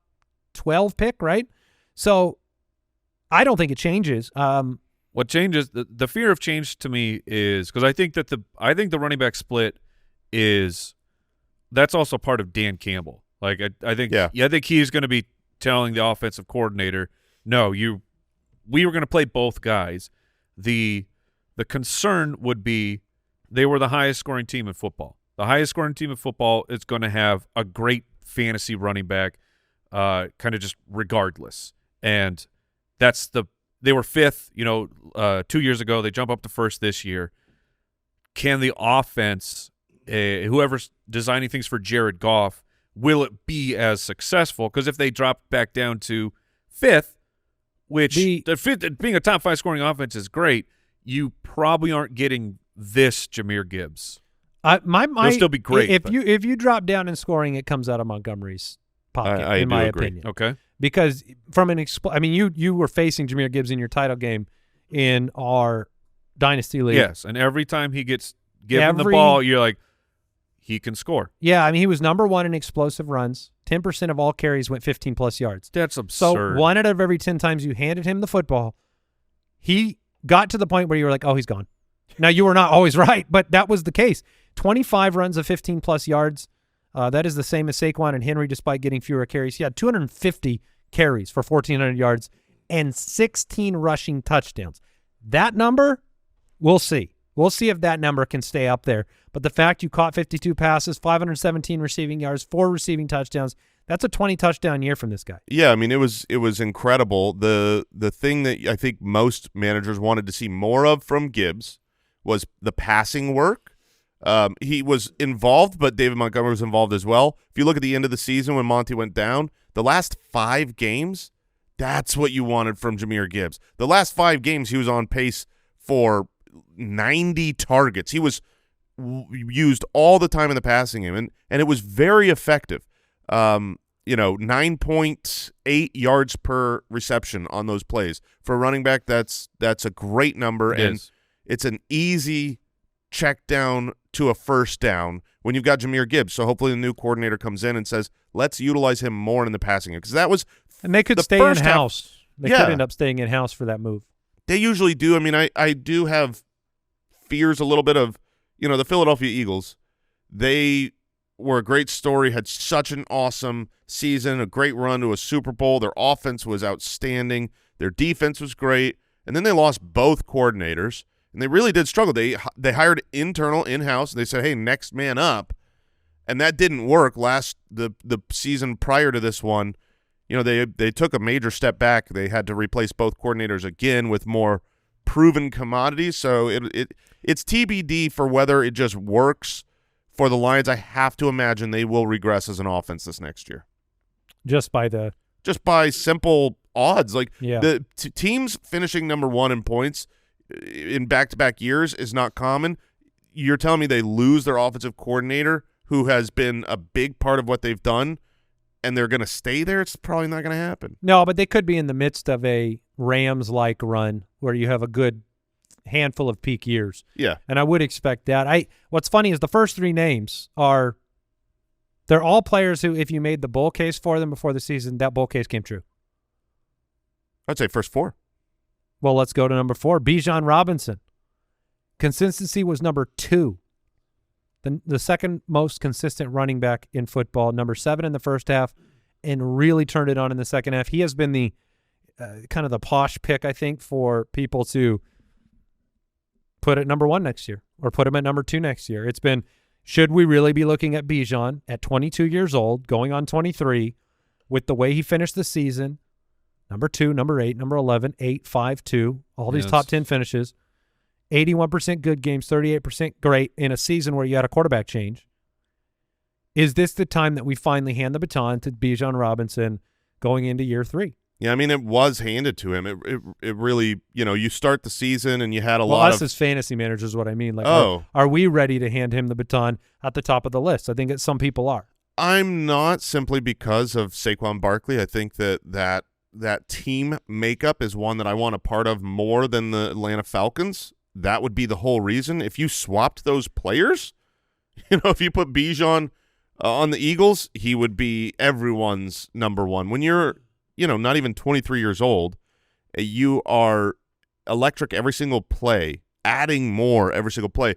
12 pick, right? So I don't think it changes. What changes, the fear of change to me is because I think the running back split that's also part of Dan Campbell. Like I think he's going to be telling the offensive coordinator, no, we were going to play both guys. The concern would be they were the highest scoring team in football. The highest scoring team in football is going to have a great fantasy running back, kind of just regardless. And they were 5th, 2 years ago. They jump up to 1st this year. Can the offense, whoever's designing things for Jared Goff, will it be as successful? Because if they drop back down to 5th, which being a top 5 scoring offense is great, you probably aren't getting this Jahmyr Gibbs. He'll still be great. If you drop down in scoring, it comes out of Montgomery's pocket, in my opinion. Okay. Because from you were facing Jahmyr Gibbs in your title game in our dynasty league. Yes, and every time he gets given the ball, you're like, he can score. Yeah, he was number 1 in explosive runs. 10% of all carries went 15-plus yards. That's absurd. So 1 out of every 10 times you handed him the football, he got to the point where you were like, oh, he's gone. Now, you were not always right, but that was the case. 25 runs of 15-plus yards. That is the same as Saquon and Henry, despite getting fewer carries. He had 250 carries for 1,400 yards and 16 rushing touchdowns. That number, we'll see. We'll see if that number can stay up there. But the fact you caught 52 passes, 517 receiving yards, 4 receiving touchdowns, that's a 20-touchdown year from this guy. Yeah, it was incredible. The thing that I think most managers wanted to see more of from Gibbs was the passing work. He was involved, but David Montgomery was involved as well. If you look at the end of the season when Monty went down, the last 5 games, that's what you wanted from Jahmyr Gibbs. The last 5 games, he was on pace for 90 targets. He was used all the time in the passing game, and it was very effective. 9.8 yards per reception on those plays. For a running back, that's a great number, it's an easy check down to a first down when you've got Jahmyr Gibbs. So hopefully the new coordinator comes in and says, let's utilize him more in the passing game, because that was and they could stay in-house. They could end up staying in-house for that move. They usually do. I do have fears a little bit of, the Philadelphia Eagles. They were a great story, had such an awesome season, a great run to a Super Bowl. Their offense was outstanding. Their defense was great. And then they lost both coordinators, and they really did struggle. They hired in-house. They said, hey, next man up. And that didn't work the season prior to this one. They took a major step back. They had to replace both coordinators again with more proven commodities. So it's TBD for whether it just works for the Lions. I have to imagine they will regress as an offense this next year. Just by simple odds. Like the teams finishing number 1 in points in back-to-back years is not common. You're telling me they lose their offensive coordinator, who has been a big part of what they've done, and they're going to stay there? It's probably not going to happen. No, but they could be in the midst of a Rams-like run where you have a good handful of peak years. Yeah. And I would expect that. What's funny is the first 3 names they're all players who, if you made the bull case for them before the season, that bull case came true. I'd say first 4. Well, let's go to number 4, Bijan Robinson. Consistency was number 2. The second most consistent running back in football, number 7 in the first half, and really turned it on in the second half. He has been the kind of the posh pick, I think, for people to put at number 1 next year or put him at number 2 next year. It's been Should we really be looking at Bijan at 22 years old, going on 23, with the way he finished the season, number 2, number 8, number 11, 8, 5, 2, all these top 10 finishes, 81% good games, 38% great in a season where you had a quarterback change? Is this the time that we finally hand the baton to Bijan Robinson going into year 3? Yeah, I mean, it was handed to him. It really, you start the season and you had a well, lot us of as fantasy managers is what I mean. Like, are we ready to hand him the baton at the top of the list? I think that some people are. I'm not, simply because of Saquon Barkley. I think that team makeup is one that I want a part of more than the Atlanta Falcons. That would be the whole reason. If you swapped those players, if you put Bijan on the Eagles, he would be everyone's number one. When you're not even 23 years old, you are electric every single play, adding more every single play.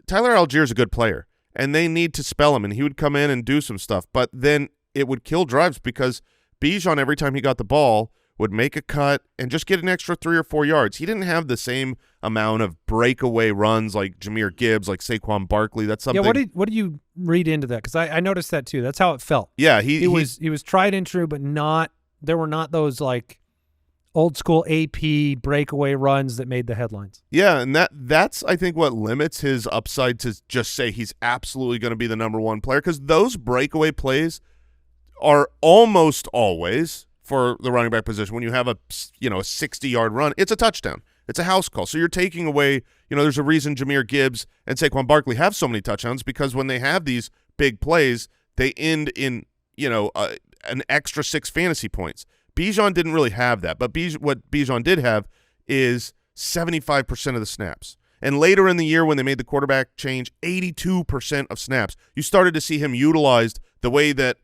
Tyler Algier is a good player, and they need to spell him, and he would come in and do some stuff. But then it would kill drives because Bijan, every time he got the ball, would make a cut and just get an extra 3 or 4 yards. He didn't have the same amount of breakaway runs like Jahmyr Gibbs, like Saquon Barkley. That's something. Yeah, what do you read into that? Because I noticed that too. That's how it felt. Yeah, he was tried and true, but there were not those like old school AP breakaway runs that made the headlines. Yeah, and that's I think what limits his upside to just say he's absolutely going to be the number one player, because those breakaway plays are almost always, for the running back position, when you have a 60-yard run, it's a touchdown. It's a house call. So you're taking away, there's a reason Jahmyr Gibbs and Saquon Barkley have so many touchdowns, because when they have these big plays, they end in, an extra 6 fantasy points. Bijan didn't really have that, but what Bijan did have is 75% of the snaps. And later in the year when they made the quarterback change, 82% of snaps. You started to see him utilized the way that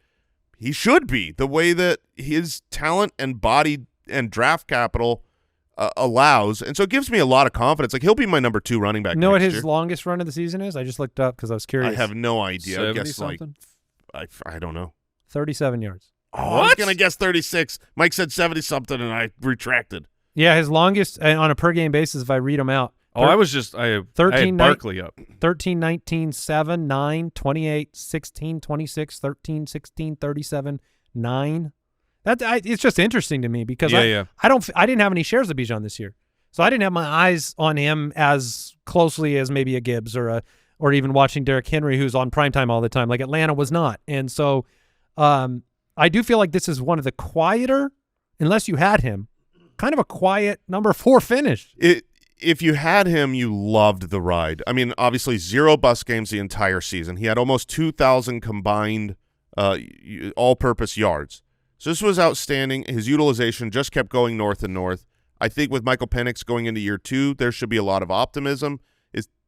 he should be, the way that his talent and body and draft capital allows. And so it gives me a lot of confidence. Like, he'll be my number 2 running back. You know what his his longest run of the season is? I just looked up because I was curious. I have no idea. I guess something? I don't know. 37 yards. Oh, I was going to guess 36. Mike said 70-something, and I retracted. Yeah, his longest on a per-game basis, if I read them out. I had Barkley up. 13, 19, 7, 9, 28, 16, 26, 13, 16, 37, 9. It's just interesting to me because I didn't have any shares of Bijan this year. So I didn't have my eyes on him as closely as maybe a Gibbs or even watching Derrick Henry, who's on primetime all the time, like Atlanta was not. And so I do feel like this is one of the quieter, unless you had him, kind of a quiet number 4 finish. If you had him, you loved the ride. I mean, obviously 0 bust games the entire season. He had almost 2,000 combined all-purpose yards. So this was outstanding. His utilization just kept going north and north. I think with Michael Penix going into year 2, there should be a lot of optimism.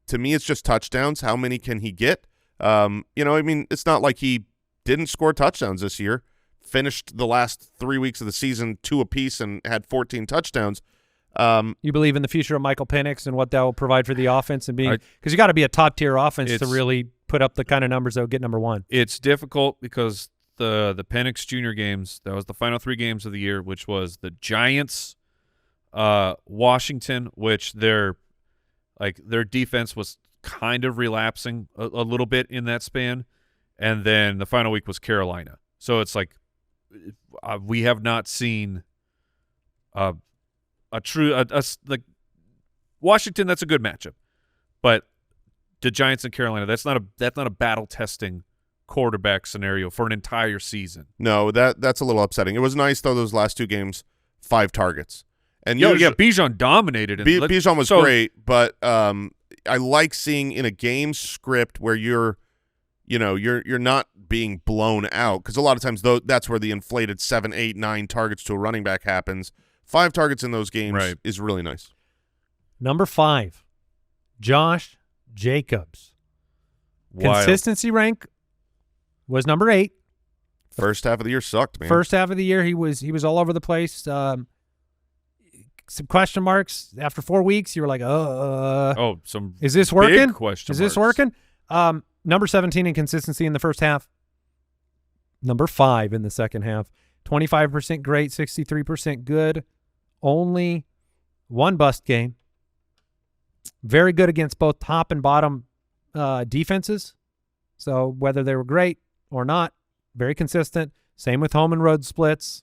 To me, it's just touchdowns. How many can he get? It's not like he didn't score touchdowns this year. Finished the last 3 weeks of the season 2 apiece and had 14 touchdowns. You believe in the future of Michael Penix and what that will provide for the offense, and being because you got to be a top-tier offense to really put up the kind of numbers that would get number 1. It's difficult because the Penix Jr. games, that was the final 3 games of the year, which was the Giants, Washington, which their defense was kind of relapsing a little bit in that span, and then the final week was Carolina. So it's like we have not seen a true like Washington. That's a good matchup, but the Giants and Carolina, that's not a battle testing quarterback scenario for an entire season. No, that's a little upsetting. It was nice though, those last 2 games, 5 targets. And Bijan dominated. Bijan was great, but I like seeing in a game script where you're not being blown out, because a lot of times that's where the inflated 7, 8, 9 targets to a running back happens. 5 targets in those games is really nice. Number 5, Josh Jacobs. Wild. Consistency rank was number 8. First half of the year sucked, man. First half of the year he was all over the place. Some question marks after 4 weeks. You were like, some is this working? Big question is this marks. working? Number 17 in consistency in the first half. Number 5 in the second half. 25% great, 63% good. Only 1 bust game. Very good against both top and bottom defenses. So whether they were great or not, very consistent. Same with home and road splits.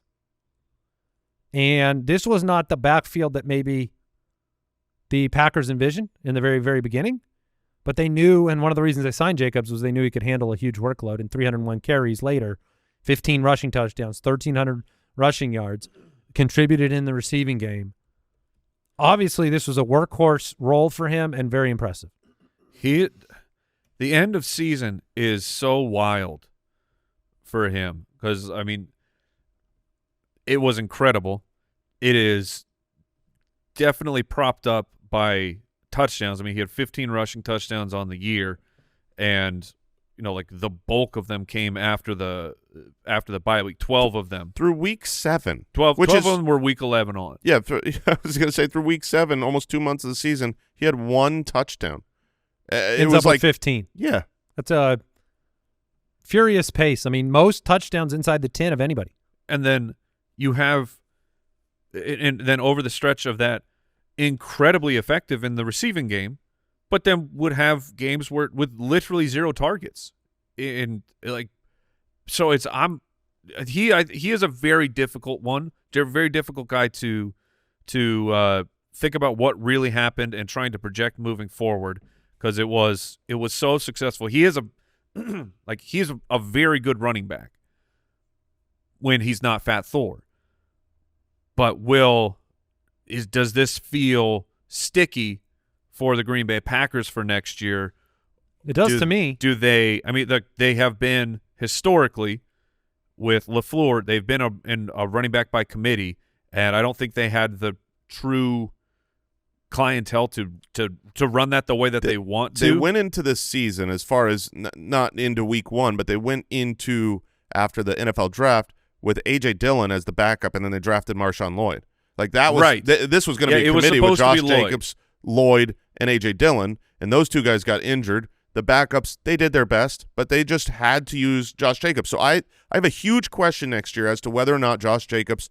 And this was not the backfield that maybe the Packers envisioned in the very, very beginning. But they knew, and one of the reasons they signed Jacobs was they knew he could handle a huge workload. And 301 carries later, 15 rushing touchdowns, 1,300 rushing yards, contributed in the receiving game. Obviously, this was a workhorse role for him and very impressive. The end of season is so wild for him because, I mean, it was incredible. It is definitely propped up by touchdowns. I mean, he had 15 rushing touchdowns on the year, and like the bulk of them came after the bye week. 12 of them through week 7. 12 of them were week 11 on. Yeah, I was going to say through week 7, almost 2 months of the season, he had 1 touchdown. It was like 15. Yeah, that's a furious pace. I mean, most touchdowns inside the 10 of anybody. And then you have, and then over the stretch of that, incredibly effective in the receiving game, but then would have games where with literally 0 targets. So he is a very difficult one, very difficult guy to think about what really happened and trying to project moving forward because it was so successful. He is he's a very good running back when he's not Fat Thor. But does this feel sticky for the Green Bay Packers for next year? It does to me. Do they? I mean, they have been historically with LaFleur. They've been in a running back by committee, and I don't think they had the true clientele to run that the way that they want to. They went into this season as far as not into week 1, but they went into after the NFL draft with A.J. Dillon as the backup, and then they drafted Marshawn Lloyd. Like that was right. This was going to be a committee with Josh Jacobs, Lloyd, and A.J. Dillon, and those 2 guys got injured. The backups, they did their best, but they just had to use Josh Jacobs. So I have a huge question next year as to whether or not Josh Jacobs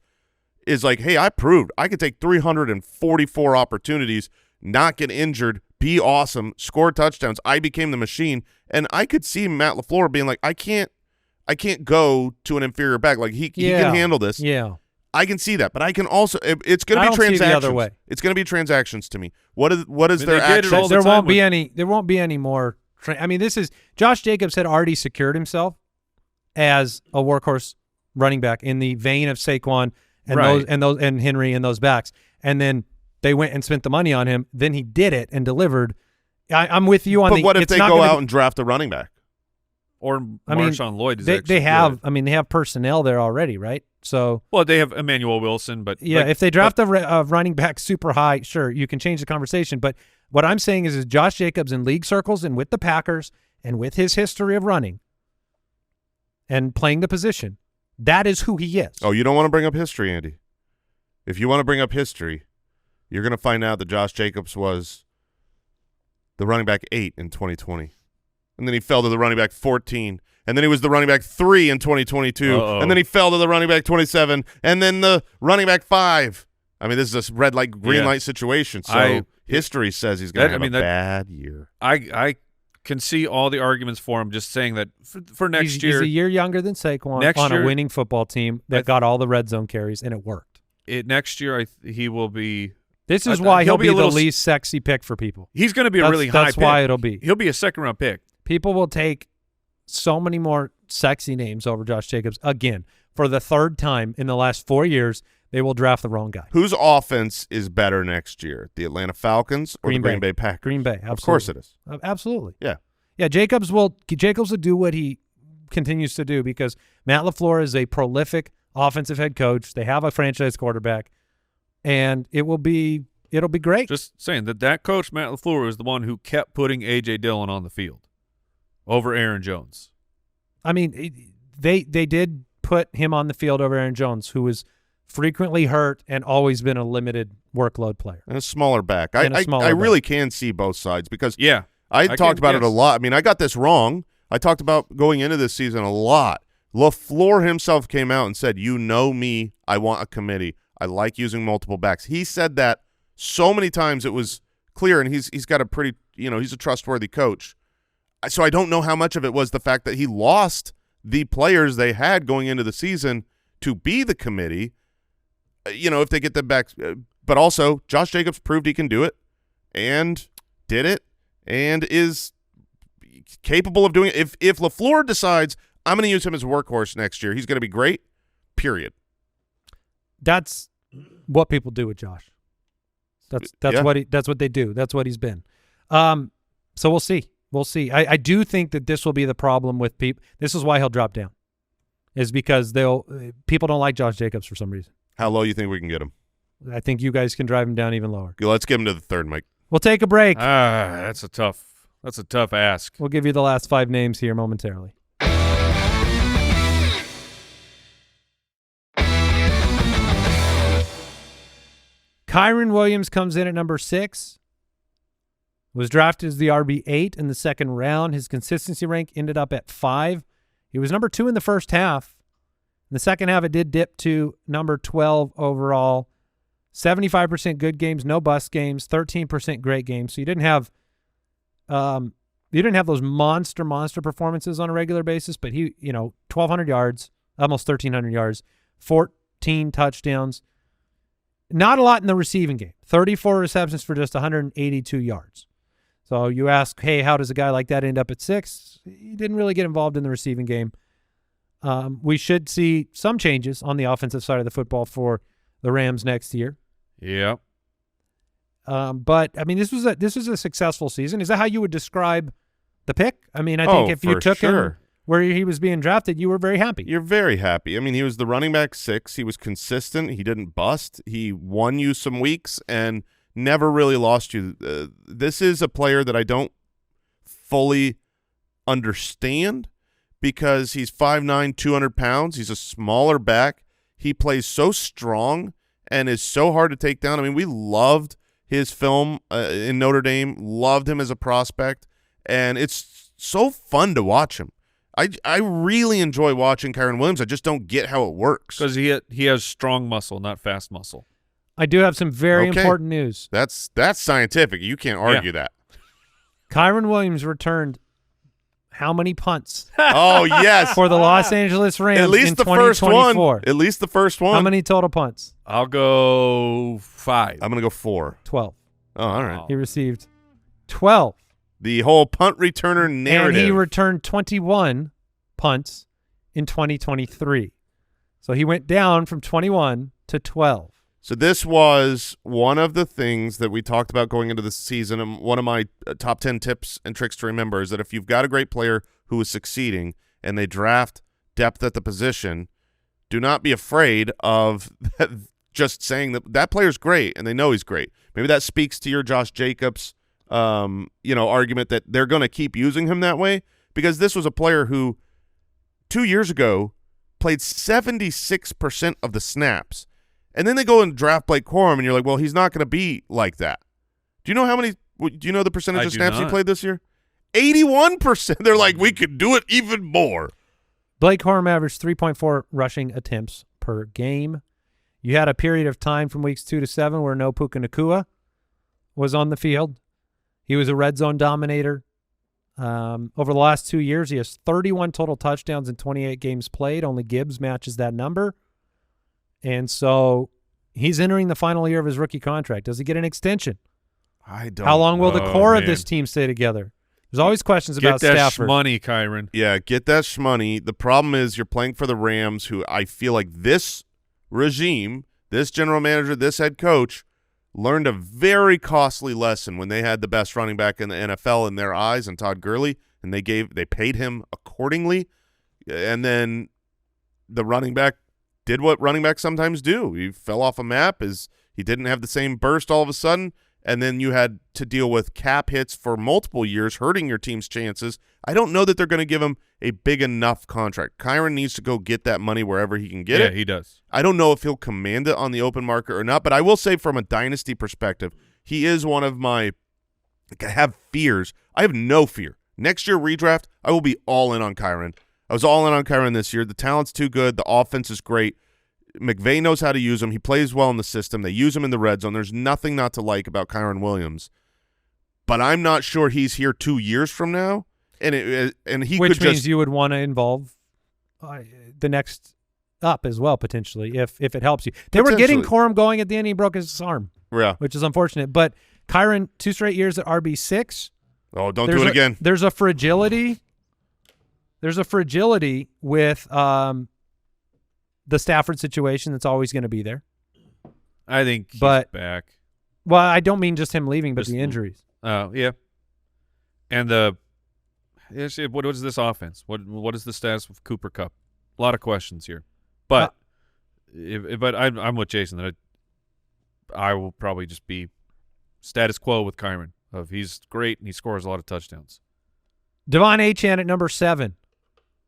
is like, hey, I proved I could take 344 opportunities, not get injured, be awesome, score touchdowns. I became the machine, and I could see Matt LaFleur being like, I can't go to an inferior back. Like he can handle this. Yeah. I can see that, but I can also. It's going to be transactions. See the other way. It's going to be transactions to me. What is their action? There won't be any. There won't be any more. I mean, this is Josh Jacobs had already secured himself as a workhorse running back in the vein of Saquon and and Henry and those backs, and then they went and spent the money on him. Then he did it and delivered. I'm with you on but what if they go out and draft a running back? Or Marshawn Lloyd is they have. I mean, they have personnel there already, right? So they have Emmanuel Wilson, but if they draft a running back super high, sure, you can change the conversation. But what I'm saying is Josh Jacobs in league circles and with the Packers and with his history of running and playing the position, that is who he is. Oh, you don't want to bring up history, Andy. If you want to bring up history, you're going to find out that Josh Jacobs was the running back 8 in 2020. And then he fell to the running back 14. And then he was the running back 3 in 2022. And then he fell to the running back 27. And then the running back 5. I mean, this is a red light, green light situation. So history says he's going to have a bad year. I can see all the arguments for him. Just saying that for next year. He's a year younger than Saquon on a winning football team that got all the red zone carries, and it worked. Next year, he will be. This is why he'll be the least sexy pick for people. He's going to be a really high pick. That's why it'll be. He'll be a second-round pick. People will take so many more sexy names over Josh Jacobs. Again, for the 3rd time in the last 4 years, they will draft the wrong guy. Whose offense is better next year, the Atlanta Falcons or the Green Bay Packers? Green Bay, absolutely. Of course it is. Absolutely. Yeah. Yeah, Jacobs will do what he continues to do because Matt LaFleur is a prolific offensive head coach. They have a franchise quarterback, and it'll be great. Just saying that coach, Matt LaFleur, is the one who kept putting A.J. Dillon on the field over Aaron Jones. I mean, they did put him on the field over Aaron Jones, who was frequently hurt and always been a limited workload player. And a smaller back. I really can see both sides because I talked about it a lot. I mean, I got this wrong. I talked about going into this season a lot. LaFleur himself came out and said, you know me, I want a committee. I like using multiple backs. He said that so many times it was clear, and he's got a pretty, he's a trustworthy coach. So I don't know how much of it was the fact that he lost the players they had going into the season to be the committee, if they get them back. But also, Josh Jacobs proved he can do it and did it and is capable of doing it. If LaFleur decides, I'm going to use him as a workhorse next year, he's going to be great, period. That's what people do with Josh. That's what they do. That's what he's been. So we'll see. We'll see. I do think that this will be the problem with people. This is why he'll drop down, is because people don't like Josh Jacobs for some reason. How low you think we can get him? I think you guys can drive him down even lower. Let's get him to the third, Mike. We'll take a break. That's a tough ask. We'll give you the last 5 names here momentarily. Kyren Williams comes in at number 6. Was drafted as the RB8 in the second round. His consistency rank ended up at 5. He was number 2 in the first half. In the second half, it did dip to number 12 overall. 75% good games, no bust games, 13% great games. So you didn't have those monster performances on a regular basis, but he, 1,200 yards, almost 1,300 yards, 14 touchdowns. Not a lot in the receiving game. 34 receptions for just 182 yards. So you ask, hey, how does a guy like that end up at 6? He didn't really get involved in the receiving game. We should see some changes on the offensive side of the football for the Rams next year. Yeah. But I mean, this was a successful season. Is that how you would describe the pick? I mean, I think if you took him where he was being drafted, you were very happy. You're very happy. I mean, he was the running back 6. He was consistent. He didn't bust. He won you some weeks and never really lost you. This is a player that I don't fully understand because he's 5'9", 200 pounds. He's a smaller back. He plays so strong and is so hard to take down. I mean, we loved his film in Notre Dame, loved him as a prospect, and it's so fun to watch him. I really enjoy watching Kyren Williams. I just don't get how it works. Because he has strong muscle, not fast muscle. I do have some very important news. That's scientific. You can't argue that. Kyren Williams returned how many punts? Oh, yes. For the Los Angeles Rams At least in the first 2024. one. At least the first one. How many total punts? I'll go 5. I'm going to go 4. 12. Oh, all right. He received 12. The whole punt returner narrative. And he returned 21 punts in 2023. So he went down from 21 to 12. So this was one of the things that we talked about going into the season, and one of my top 10 tips and tricks to remember is that if you've got a great player who is succeeding and they draft depth at the position, do not be afraid of just saying that player's great and they know he's great. Maybe that speaks to your Josh Jacobs argument that they're going to keep using him that way, because this was a player who 2 years ago played 76% of the snaps. And then they go and draft Blake Corum, and you're like, well, he's not going to be like that. Do you know the percentage of snaps he played this year? 81%. They're like, we could do it even more. Blake Corum averaged 3.4 rushing attempts per game. You had a period of time from weeks 2 to 7 where no Puka Nacua was on the field. He was a red zone dominator. Over the last 2 years, he has 31 total touchdowns in 28 games played. Only Gibbs matches that number. And so he's entering the final year of his rookie contract. Does he get an extension? I don't How long will the core of man. this team stay together? There's always questions about Get that Stafford. money, Kyren. Yeah, get that shmoney. The problem is you're playing for the Rams, who I feel like this regime, this general manager, this head coach, learned a very costly lesson when they had the best running back in the NFL in their eyes, and Todd Gurley, and they paid him accordingly. And then the running back did what running backs sometimes do. He fell off a map, he didn't have the same burst all of a sudden, and then you had to deal with cap hits for multiple years, hurting your team's chances. I don't know that they're going to give him a big enough contract. Kyren needs to go get that money wherever he can get it. Yeah, he does. I don't know if he'll command it on the open market or not, but I will say from a dynasty perspective, he is one of my – I have fears. I have no fear. Next year redraft, I will be all in on Kyren. I was all in on Kyren this year. The talent's too good. The offense is great. McVay knows how to use him. He plays well in the system. They use him in the red zone. There's nothing not to like about Kyren Williams. But I'm not sure he's here 2 years from now. and he which could means just you would want to involve the next up as well potentially if it helps you. They were getting Corum going at the end. He broke his arm, which is unfortunate. But Kyren, 2 straight years at RB6. Oh, don't do it again. There's a fragility. There's a fragility with the Stafford situation that's always going to be there. I think he's back. Well, I don't mean just him leaving, but the injuries. Oh, yeah. And what is this offense? What is the status of Cooper Kupp? A lot of questions here. But I'm with Jason that I will probably just be status quo with Kyren. He's great and he scores a lot of touchdowns. Devon Achane at number 7.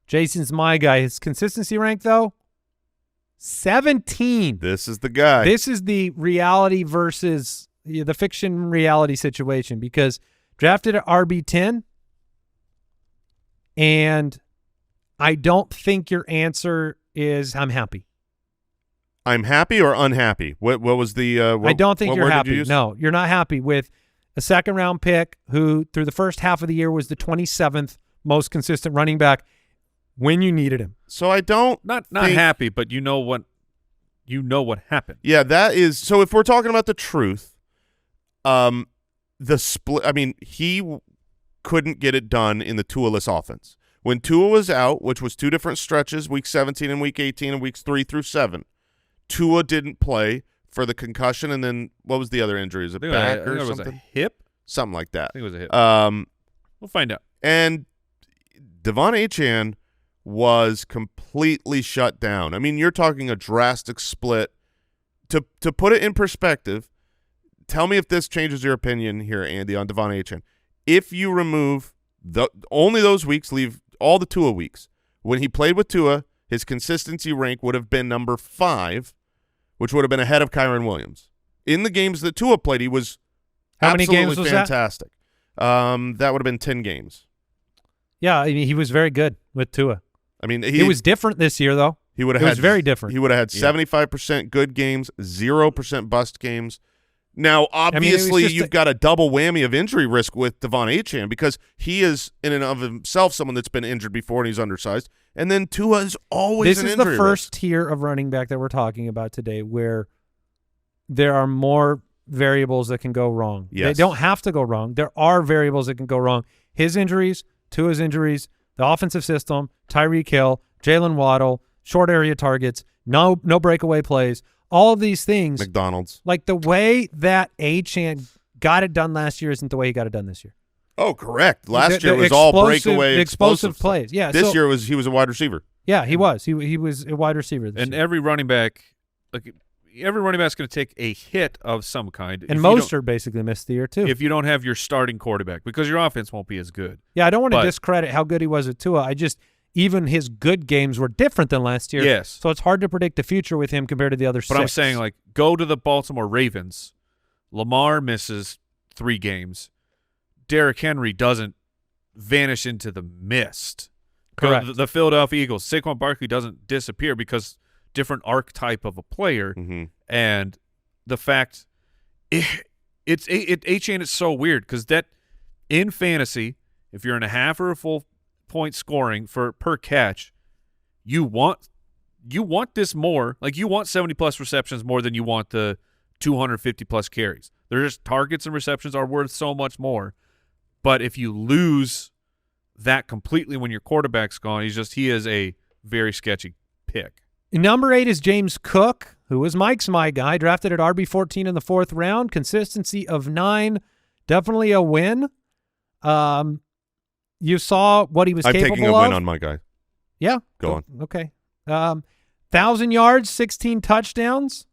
Jason's my guy. His consistency rank, though, 17. This is the guy. This is the reality versus the fiction reality situation because drafted at RB10, and I don't think your answer is I'm happy. I'm happy or unhappy? What was the I don't think you're happy. You no, you're not happy with a second-round pick who through the first half of the year was the 27th most consistent running back when you needed him. So I don't not happy, but you know what happened. Yeah, that is so if we're talking about the truth, the split, I mean, he couldn't get it done in the Tua-less offense. When Tua was out, which was 2 different stretches, week 17 and week 18 and weeks 3 through 7, Tua didn't play for the concussion, and then what was the other injury? Is it back or something? Was a hip? Something like that. I think it was a hip. We'll find out. And Devon Achane was completely shut down. I mean, you're talking a drastic split. To put it in perspective, tell me if this changes your opinion here, Andy, on Devon Achane. If you remove only those weeks, leave all the Tua weeks, when he played with Tua, his consistency rank would have been number 5, which would have been ahead of Kyren Williams. In the games that Tua played, he was absolutely fantastic. That would have been 10 games. Yeah, I mean, he was very good with Tua. I mean, it was different this year, though. It was very different. He would have had 75% good games, 0% bust games. Now, obviously, you've got a double whammy of injury risk with Devon Achane because he is, in and of himself, someone that's been injured before and he's undersized. And then Tua is always an injury risk. This is the first tier of running back that we're talking about today where there are more variables that can go wrong. Yes. They don't have to go wrong. There are variables that can go wrong. His injuries, Tua's injuries, the offensive system, Tyreek Hill, Jalen Waddle, short area targets, no breakaway plays, all of these things. McDonald's. Like the way that Achane got it done last year isn't the way he got it done this year. Oh, correct. Last year was all breakaway explosive plays. Yeah. This year he was a wide receiver. Yeah, he was. He was a wide receiver this year. Every running back, every running back's going to take a hit of some kind. And Mostert basically missed the year too. If you don't have your starting quarterback, because your offense won't be as good. Yeah, I don't want to discredit how good he was at Tua. Even his good games were different than last year. Yes. So it's hard to predict the future with him compared to the other 6. But I'm saying, go to the Baltimore Ravens. Lamar misses 3 games. Derrick Henry doesn't vanish into the mist. Correct. The Philadelphia Eagles, Saquon Barkley doesn't disappear because different archetype of a player. Mm-hmm. And the fact Achane is so weird because that in fantasy, if you're in a half or a full point scoring per catch, you want this more. Like you want 70+ receptions more than you want the 250+ carries. There's targets and receptions are worth so much more. But if you lose that completely when your quarterback's gone, he is a very sketchy pick. Number 8 is James Cook, who was Mike's my guy, drafted at RB14 in the 4th round. Consistency of 9, definitely a win. You saw what he was capable of. I'm taking a win on my guy. Yeah. Go on. Okay. 1,000 yards, 16 touchdowns,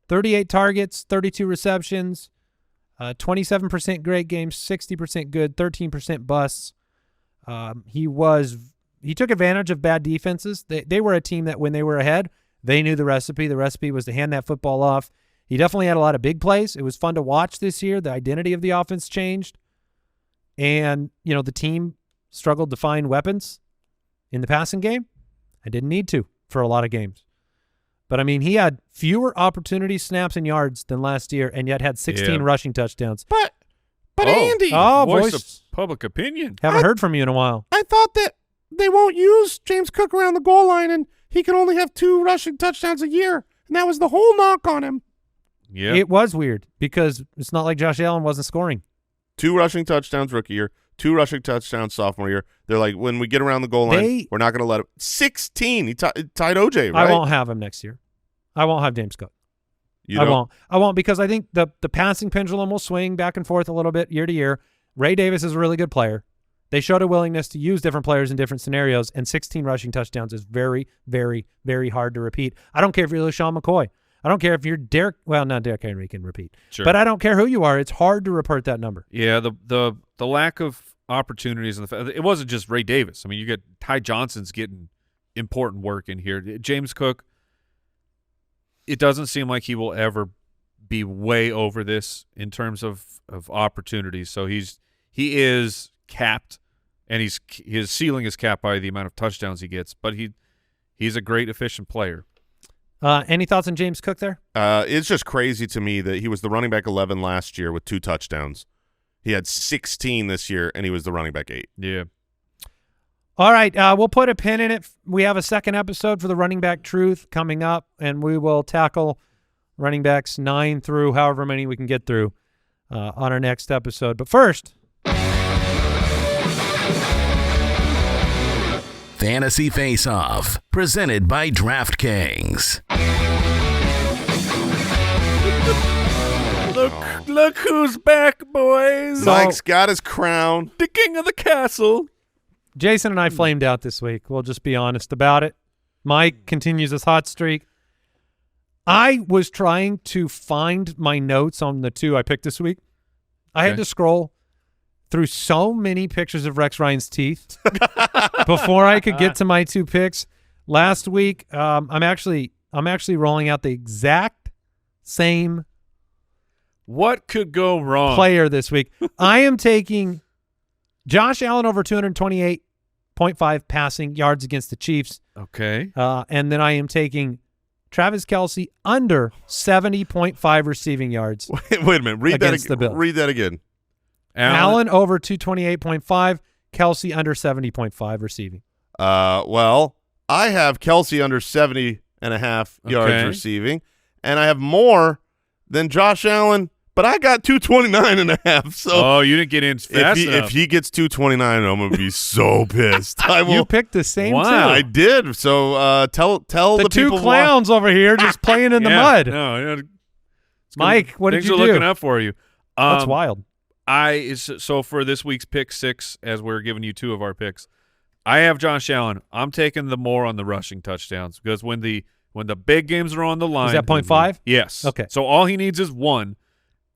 38 targets, 32 receptions, 27% great games, 60% good, 13% busts. He took advantage of bad defenses. They were a team that when they were ahead, they knew the recipe. The recipe was to hand that football off. He definitely had a lot of big plays. It was fun to watch this year. The identity of the offense changed. And, the team struggled to find weapons in the passing game. I didn't need to for a lot of games. But, I mean, he had fewer opportunity snaps and yards than last year and yet had 16 rushing touchdowns. But Andy, voice of public opinion. Haven't heard from you in a while. I thought that they won't use James Cook around the goal line, and he can only have 2 rushing touchdowns a year, and that was the whole knock on him. Yeah, It was weird because it's not like Josh Allen wasn't scoring. 2 rushing touchdowns rookie year, 2 rushing touchdowns sophomore year. They're like, when we get around the goal line, we're not going to let him. 16. He tied OJ, right? I won't have him next year. I won't have James Cook. You don't? I won't because I think the passing pendulum will swing back and forth a little bit year to year. Ray Davis is a really good player. They showed a willingness to use different players in different scenarios, and 16 rushing touchdowns is very, very, very hard to repeat. I don't care if you're LaShawn McCoy. I don't care if you're Derrick. Well, not Derrick Henry can repeat. Sure. But I don't care who you are. It's hard to report that number. Yeah, the lack of opportunities and it wasn't just Ray Davis. I mean, you get Ty Johnson's getting important work in here. James Cook, it doesn't seem like he will ever be way over this in terms of opportunities. So he is capped, and his ceiling is capped by the amount of touchdowns he gets. But he's a great, efficient player. Any thoughts on James Cook there? It's just crazy to me that he was the running back 11 last year with 2 touchdowns. He had 16 this year, and he was the running back 8. Yeah. All right, we'll put a pin in it. We have a second episode for the running back truth coming up, and we will tackle running backs 9 through however many we can get through on our next episode. But first, Fantasy Face-Off, presented by DraftKings. Look who's back, boys. Mike's got his crown. The king of the castle. Jason and I flamed out this week. We'll just be honest about it. Mike continues his hot streak. I was trying to find my notes on the 2 I picked this week. I had to scroll through so many pictures of Rex Ryan's teeth before I could get to my 2 picks. Last week, I'm actually rolling out the exact same What could go wrong? player this week. I am taking Josh Allen over 228.5 passing yards against the Chiefs. Okay. And then I am taking Travis Kelce under 70.5 receiving yards. Wait a minute. Read that again. Allen over 228.5, Kelce under 70.5 receiving. Well, I have Kelce under 70.5 yards receiving, and I have more than Josh Allen, but I got 229.5. So you didn't get in fast enough. If he gets 229, I'm gonna be so pissed. You picked the same two. I did. So tell the two people clowns over here just playing in the mud. No, Mike, what did you do? Things are looking up for you. That's wild. So for this week's pick 6, as we're giving you 2 of our picks, I have Josh Allen. I'm taking the more on the rushing touchdowns because when the big games are on the line, Is that 0.5? Yes. Okay. So all he needs is 1.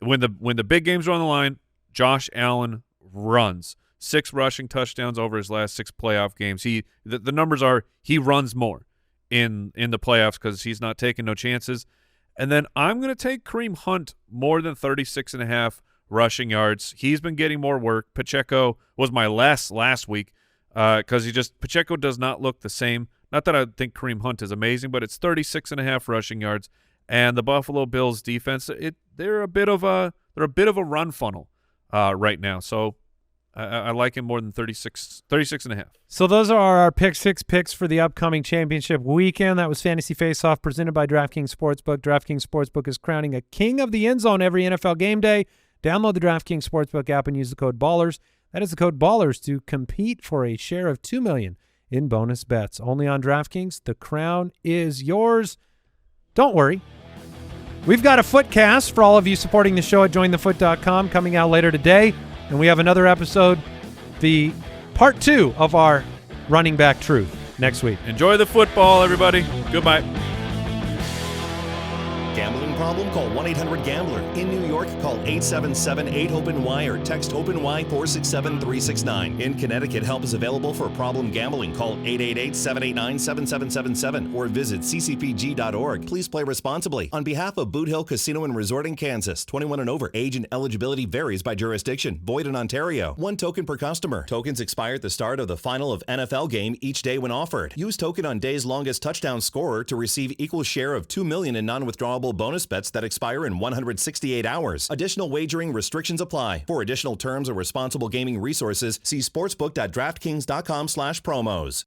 When the big games are on the line, Josh Allen runs 6 rushing touchdowns over his last 6 playoff games. The numbers are he runs more in the playoffs because he's not taking no chances. And then I'm going to take Kareem Hunt more than 36.5 rushing yards. He's been getting more work. Pacheco was my last week because Pacheco does not look the same. Not that I think Kareem Hunt is amazing, but it's 36.5 rushing yards. And the Buffalo Bills defense, they're a bit of a run funnel right now. So I like him more than 36.5. So those are our pick 6 picks for the upcoming championship weekend. That was Fantasy Face-Off presented by DraftKings Sportsbook. DraftKings Sportsbook is crowning a king of the end zone every NFL game day. Download the DraftKings Sportsbook app and use the code BALLERS. That is the code BALLERS to compete for a share of $2 million in bonus bets. Only on DraftKings. The crown is yours. Don't worry. We've got a Footcast for all of you supporting the show at jointhefoot.com coming out later today. And we have another episode, the part 2 of our running back truth next week. Enjoy the football, everybody. Goodbye. Gambling problem? Call 1-800-GAMBLER. In New York, call 877-8-HOPE-NY or text HOPE-NY 467-369. In Connecticut, help is available for problem gambling. Call 888-789-7777 or visit ccpg.org. Please play responsibly. On behalf of Boot Hill Casino and Resort in Kansas, 21 and over. Age and eligibility varies by jurisdiction. Void in Ontario. 1 token per customer. Tokens expire at the start of the final of NFL game each day when offered. Use token on day's longest touchdown scorer to receive equal share of $2 million in non-withdrawable withdrawable bonus bets that expire in 168 hours. Additional wagering restrictions apply. For additional terms or responsible gaming resources, see sportsbook.draftkings.com/promos.